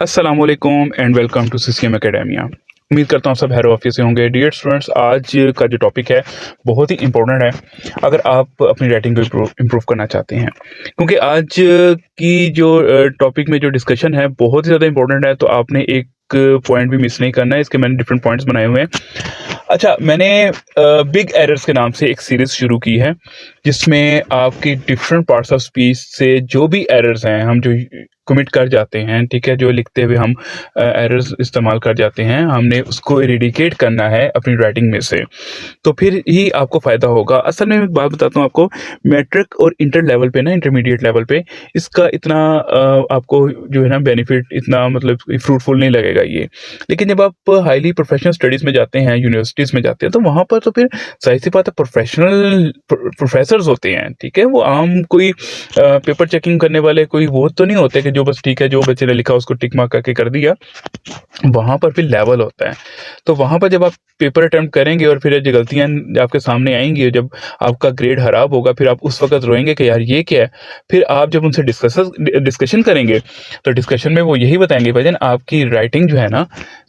अस्सलामुअलैकुम and welcome to CCM academia. उम्मीद करता हूँ सब हैरो ऑफिस से होंगे। डियर स्टूडेंट्स, आज का जो टॉपिक है बहुत ही इंपॉर्टेंट है अगर आप अपनी राइटिंग को इम्प्रूव करना चाहते हैं, क्योंकि आज की जो टॉपिक में जो डिस्कशन है बहुत ही ज़्यादा इंपॉर्टेंट है। तो आपने एक पॉइंट भी मिस नहीं करना है। इसके मैंने डिफरेंट पॉइंट्स बनाए हुए हैं। अच्छा, मैंने बिग एरर्स के नाम से एक सीरीज शुरू की है जिसमें आपकी डिफरेंट पार्ट्स ऑफ स्पीच से जो भी एरर्स हैं, हम जो कमिट कर जाते हैं, ठीक है, जो लिखते हुए हम एरर्स इस्तेमाल कर जाते हैं, हमने उसको इरेडिकेट करना है अपनी राइटिंग में से, तो फिर ही आपको फ़ायदा होगा। असल में एक बात बताता हूँ आपको, मैट्रिक और इंटर लेवल पे ना, इंटरमीडिएट लेवल पे इसका इतना आपको जो है ना बेनिफिट इतना मतलब फ्रूटफुल नहीं लगेगा ये। लेकिन जब आप हाईली प्रोफेशनल स्टडीज़ में जाते हैं, यूनिवर्सिटीज़ में जाते हैं, तो वहाँ पर तो फिर ज़ाहिर-सी बात है प्रोफेशनल प्रोफेसर्स होते हैं, ठीक है? वो आम कोई पेपर चेकिंग करने वाले कोई वो तो नहीं होते कि जो बस ठीक है, जो बच्चे ने लिखा उसको टिक मार्क करके कर दिया। वहाँ पर फिर लेवल होता है। तो वहाँ पर जब आप पेपर अटेम्प्ट करेंगे और फिर जो गलतियाँ आपके सामने आएँगी, जब आपका ग्रेड खराब होगा, फिर आप उस वक़्त रोएँगे कि यार ये क्या है? फिर आप जब उनसे डिस्कशन करेंगे, तो डिस्कशन में वो यही बताएँगे, भाईजान आपकी राइटिंग जो है ना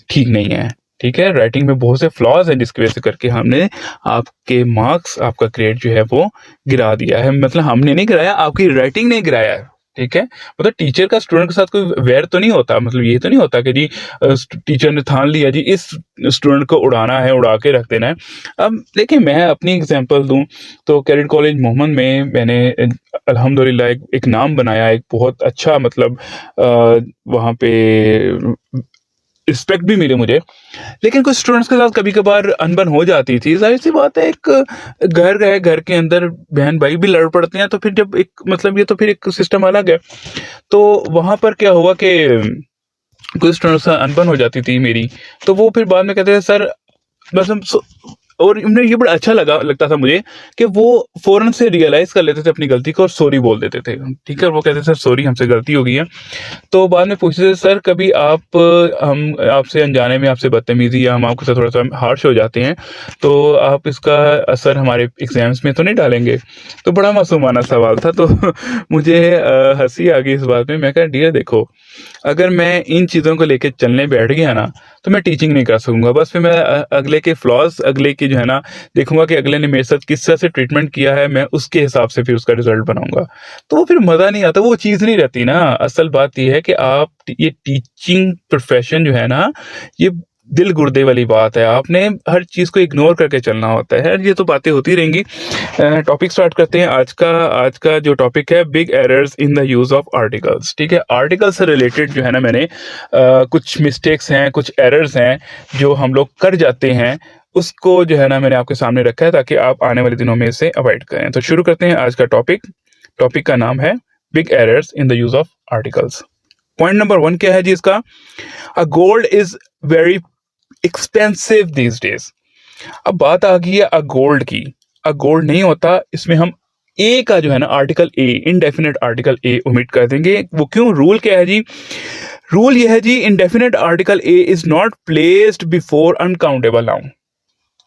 ठीक नहीं है, ठीक है? राइटिंग में बहुत से फ्लॉज़ हैं जिसकी वज़ह से करके हमने आपके मार्क्स, आपका ग्रेड जो है वो गिरा दिया है। मतलब हमने नहीं गिराया, आपकी राइटिंग ने गिराया है, ठीक है? मतलब टीचर का स्टूडेंट के साथ कोई वैर तो नहीं होता, मतलब ये तो नहीं होता कि जी टीचर ने ठान लिया जी इस स्टूडेंट को उड़ाना है, उड़ा के रख देना है। अब देखिए, मैं अपनी एग्जांपल दूं तो कैडेट कॉलेज मोहम्मद में मैंने अल्हम्दुलिल्लाह एक नाम बनाया, एक बहुत अच्छा मतलब वहाँ पे रिस्पेक्ट भी मिली मुझे। लेकिन कुछ स्टूडेंट्स के साथ कभी-कभार अनबन हो जाती थी। ज़ाहिर-सी बात है, एक घर है, घर के अंदर बहन-भाई भी लड़ पड़ते हैं, तो फिर जब एक मतलब ये तो फिर एक सिस्टम अलग है। तो वहाँ पर क्या हुआ कि कुछ स्टूडेंट्स से अनबन हो जाती थी मेरी, तो वो फिर बाद में कहते थे सर बस हम और उन्हें ये बड़ा अच्छा लगता था मुझे कि वो फ़ौरन से रियलाइज़ कर लेते थे अपनी गलती को और सॉरी बोल देते थे, ठीक है? वो कहते थे सर सॉरी, हमसे गलती हो गई है। तो बाद में पूछते थे सर कभी आप हम आपसे अनजाने में आपसे बदतमीज़ी या हम आपके साथ थोड़ा-सा हार्श हो जाते हैं, तो आप इसका असर हमारे एग्ज़ाम्स में तो नहीं डालेंगे? तो बड़ा मासूमाना सवाल था, तो मुझे हँसी आ गई इस बात में। मैं कहा डियर देखो, अगर मैं इन चीज़ों को लेके चलने बैठ गया ना, तो मैं टीचिंग नहीं कर सकूँगा। बस फिर मैं अगले के फ्लॉज़, अगले की जो है ना देखूँगा कि अगले ने मेरे साथ किस तरह से ट्रीटमेंट किया है, मैं उसके हिसाब से फिर उसका रिज़ल्ट बनाऊँगा। तो वो फिर मज़ा नहीं आता, वो चीज़ नहीं रहती ना। असल बात ये है कि आप ये टीचिंग प्रोफ़ेशन जो है ना, ये दिल गुर्दे वाली बात है। आपने हर चीज़ को इग्नोर करके चलना होता है। ये तो बातें होती रहेंगी। टॉपिक स्टार्ट करते हैं आज का जो टॉपिक है, big errors in the use of articles, ठीक है? आर्टिकल से रिलेटेड जो है ना मैंने कुछ मिस्टेक्स हैं, कुछ एरर्स हैं जो हम लोग कर जाते हैं, उसको जो है ना मैंने आपके सामने रखा है ताकि आप आने वाले दिनों में इसे अवॉइड करें। तो शुरू करते हैं आज का टॉपिक। टॉपिक का नाम है big errors in the use of articles. Point number 1 क्या है जी इसका? A gold is very expensive these days. अब बात आ गई है गोल्ड की। गोल्ड नहीं होता, इसमें हम ए का जो है ना article a, indefinite article A omit कर देंगे। वो क्यों? रूल क्या है जी? रूल ये है जी, indefinite article a is not placed before uncountable noun.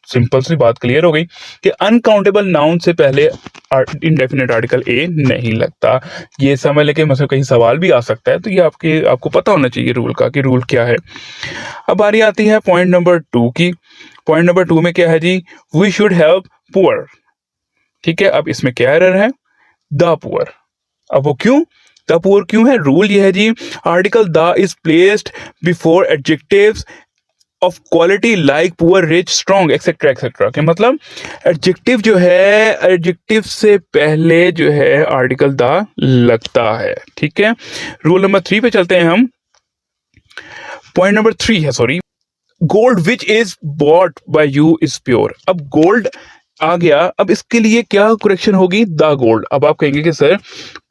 Simple सी बात क्लियर हो गई कि अनकाउंटेबल नाउन से पहले इंडेफिनिट आर्टिकल ए नहीं लगता। ये समझ लेके मतलब कहीं सवाल भी आ सकता है, तो ये आपको पता होना चाहिए रूल का कि रूल क्या है। अब बारी आती है पॉइंट नंबर 2 की। पॉइंट नंबर 2 में क्या है जी? वी शुड हेल्प पुअर, ठीक है? अब इसमें क्या एरर है? The poor. अब वो क्यों? द पुअर क्यों है? रूल ये है जी, article the is placed before adjectives of quality like poor, rich, strong etcetera etcetera. के मतलब एडजेक्टिव जो है, एडजेक्टिव से पहले जो है आर्टिकल द लगता है, ठीक है? रूल नंबर 3 पे चलते हैं हम। पॉइंट नंबर 3 है, sorry, gold which is bought by you is pure. अब गोल्ड आ गया, अब इसके लिए क्या करेक्शन होगी? The gold. अब आप कहेंगे कि सर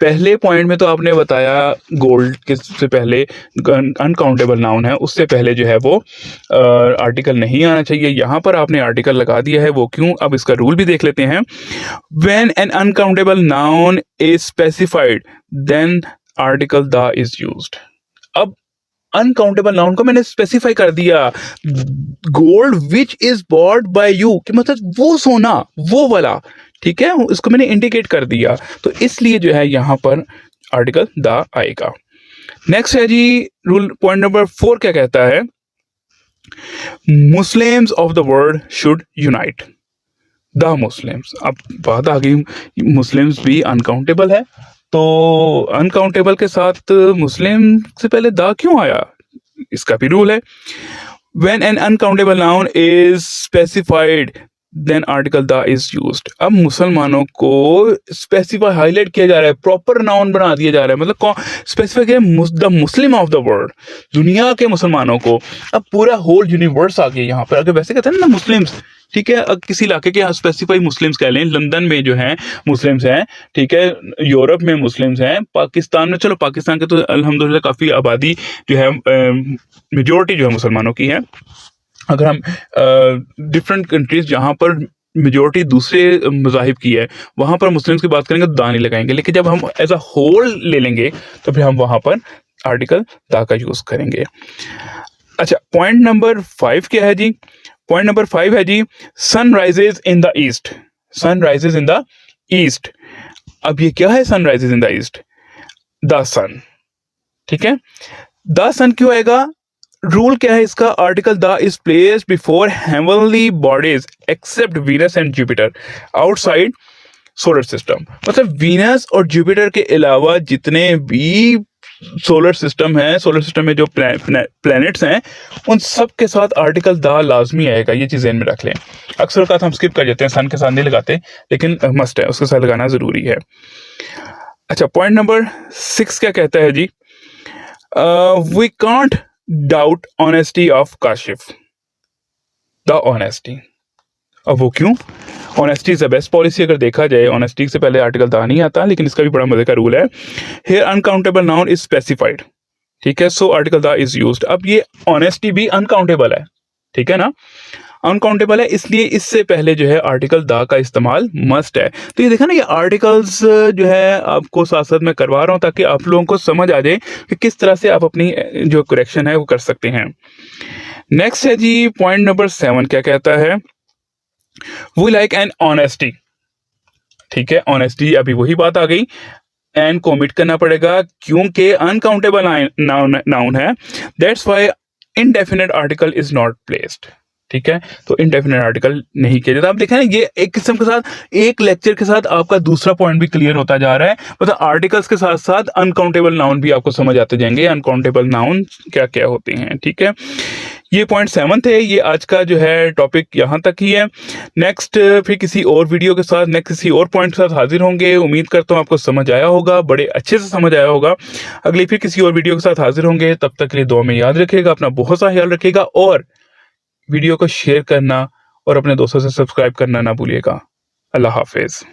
पहले पॉइंट में तो आपने बताया गोल्ड के से पहले अनकाउंटेबल नाउन है, उससे पहले जो है वो आर्टिकल नहीं आना चाहिए। यहाँ पर आपने आर्टिकल लगा दिया है, वो क्यों? अब इसका रूल भी देख लेते हैं। When an uncountable noun is specified then article the is used. अब अनकाउंटेबल नाउन को मैंने स्पेसिफाई कर दिया, gold which is bought by you, कि मतलब वो सोना, वो वाला, ठीक है? इसको मैंने इंडिकेट कर दिया, तो इसलिए जो है यहाँ पर आर्टिकल द आएगा। नेक्स्ट है जी रूल पॉइंट नंबर 4 क्या कहता है, Muslims of the world should unite the Muslims. अब बात आ गई, मुस्लिम्स भी अनकाउंटेबल है, तो अनकाउंटेबल के साथ मुस्लिम से पहले दा क्यों आया, इसका भी रूल है। When an uncountable noun is specified, then article the is used। अब मुसलमानों को स्पेसिफाई हाईलाइट किया जा रहा है, प्रॉपर नाउन बना दिया जा रहा है, मतलब स्पेसिफाई किया the Muslim of the world, दुनिया के मुसलमानों को। अब पूरा होल यूनिवर्स आ गया यहाँ पर। अगर वैसे कहते हैं ना मुस्लिम्स, ठीक है, किसी इलाके के स्पेसिफाई मुस्लिम्स कह लें, लंदन में जो है मुस्लिम्स हैं, ठीक है, यूरोप में मुस्लिम्स हैं, पाकिस्तान में, चलो पाकिस्तान के तो अल्हम्दुलिल्लाह काफ़ी आबादी जो है मेजोरिटी जो है मुसलमानों की है। अगर हम डिफरेंट कंट्रीज जहाँ पर मेजोरिटी दूसरे मज़ाहिब की है, वहाँ पर मुस्लिम्स की बात करेंगे तो दा नहीं लगाएंगे, लेकिन जब हम एज अ होल ले लेंगे तो फिर हम वहाँ पर आर्टिकल दा का यूज़ करेंगे। अच्छा, पॉइंट नंबर 5 क्या है जी, पॉइंट नंबर 5 है जी sun rises in the east. Sun rises in the east, अब ये क्या है sun rises in the east, the sun, ठीक है। द सन क्यों आएगा, रूल क्या है इसका, article the is placed before heavenly bodies except Venus and Jupiter outside solar system. मतलब वीनस और जुपिटर के अलावा जितने भी सोलर सिस्टम है, सोलर सिस्टम में जो प्लैनेट्स हैं, उन सब के साथ आर्टिकल द लाजमी आएगा, ये चीज़ ध्यान में रख लें। अक्सर का हम स्किप कर जाते हैं, सन के साथ नहीं लगाते, लेकिन मस्ट है, उसके साथ लगाना ज़रूरी है। अच्छा, पॉइंट नंबर 6 क्या कहता है जी, we can't doubt honesty of Kashif the honesty. अब वो क्यों, honesty is the best policy. अगर देखा जाए ऑनेस्टी से पहले आर्टिकल दा नहीं आता, लेकिन इसका भी बड़ा मजे का रूल है। Here uncountable noun is specified, ठीक है, सो आर्टिकल दा इज यूज्ड। अब ये ऑनेस्टी भी अनकाउंटेबल है, ठीक है ना, अनकाउंटेबल है, इसलिए इससे पहले जो है आर्टिकल दा का इस्तेमाल मस्ट है। तो ये देखा ना, ये आर्टिकल्स जो है आपको साथ साथ मैं करवा रहा हूँ ताकि आप लोगों को समझ आ जाए कि किस तरह से आप अपनी जो करेक्शन है वो कर सकते हैं। नेक्स्ट है जी पॉइंट नंबर 7 क्या कहता है, वी लाइक एन ऑनेस्टी, ठीक है, ऑनेस्टी, अभी वही बात आ गई, एन को ओमिट करना पड़ेगा क्योंकि अनकाउंटेबल नाउन है, that's why indefinite article is not placed, ठीक है, तो इनडेफिनेट आर्टिकल नहीं किया जाता। आप देखें ना, ये एक किस्म के साथ एक लेक्चर के साथ आपका दूसरा पॉइंट भी क्लियर होता जा रहा है, मतलब आर्टिकल्स के साथ साथ अनकाउंटेबल नाउन भी आपको समझ आते जाएंगे, अनकाउंटेबल नाउन क्या क्या होते हैं, ठीक है। ये पॉइंट 7 थे, ये आज का जो है टॉपिक यहाँ तक ही है। नेक्स्ट फिर किसी और वीडियो के साथ, नेक्स्ट किसी और पॉइंट के साथ हाजिर होंगे। उम्मीद करता हूँ आपको समझ आया होगा, बड़े अच्छे से समझ आया होगा। अगली फिर किसी और वीडियो के साथ हाजिर होंगे, तब तक के लिए दुआ में याद रखिएगा, अपना बहुत सा ख्याल रखिएगा और वीडियो को शेयर करना और अपने दोस्तों से सब्सक्राइब करना ना भूलिएगा। अल्लाह हाफिज़।